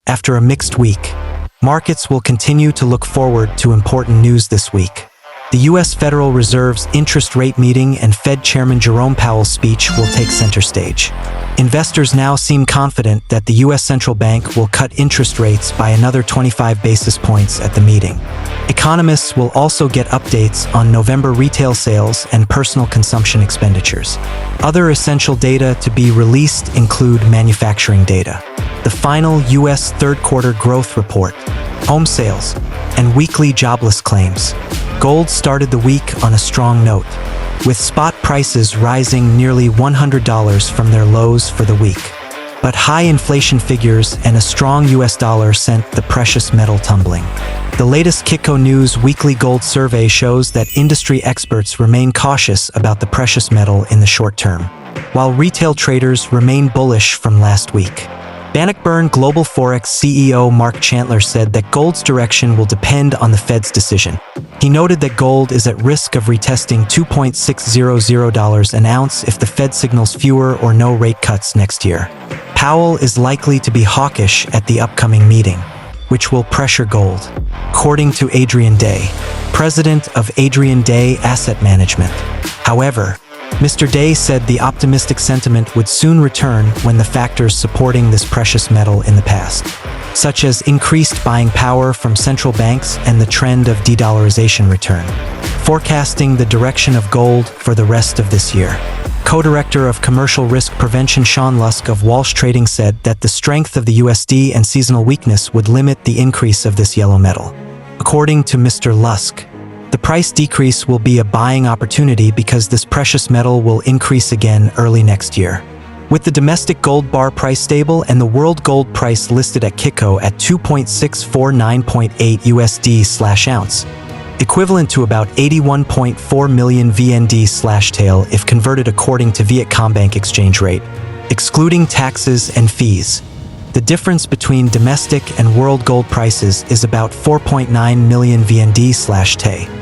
after a mixed week. Markets will continue to look forward to important news this week. The U.S. Federal Reserve's interest rate meeting and Fed Chairman Jerome Powell's speech will take center stage. Investors now seem confident that the U.S. Central Bank will cut interest rates by another 25 basis points at the meeting. Economists will also get updates on November retail sales and personal consumption expenditures. Other essential data to be released include manufacturing data, the final U.S. third-quarter growth report, home sales, and weekly jobless claims. Gold started the week on a strong note, with spot prices rising nearly $100 from their lows for the week. But high inflation figures and a strong US dollar sent the precious metal tumbling. The latest Kitco News weekly gold survey shows that industry experts remain cautious about the precious metal in the short term, while retail traders remain bullish from last week. Bannockburn Global Forex CEO Mark Chandler said that gold's direction will depend on the Fed's decision. He noted that gold is at risk of retesting $2.600 an ounce if the Fed signals fewer or no rate cuts next year. Powell is likely to be hawkish at the upcoming meeting, which will pressure gold, according to Adrian Day, president of Adrian Day Asset Management. However, Mr. Day said the optimistic sentiment would soon return when the factors supporting this precious metal in the past, such as increased buying power from central banks and the trend of de-dollarization return, forecasting the direction of gold for the rest of this year. Co-director of Commercial Risk Prevention Sean Lusk of Walsh Trading said that the strength of the USD and seasonal weakness would limit the increase of this yellow metal. According to Mr. Lusk, the price decrease will be a buying opportunity because this precious metal will increase again early next year. With the domestic gold bar price stable and the world gold price listed at Kitco at 2.649.8 USD/ounce, equivalent to about 81.4 million VND/tael if converted according to Vietcombank exchange rate, excluding taxes and fees. The difference between domestic and world gold prices is about 4.9 million VND/tael.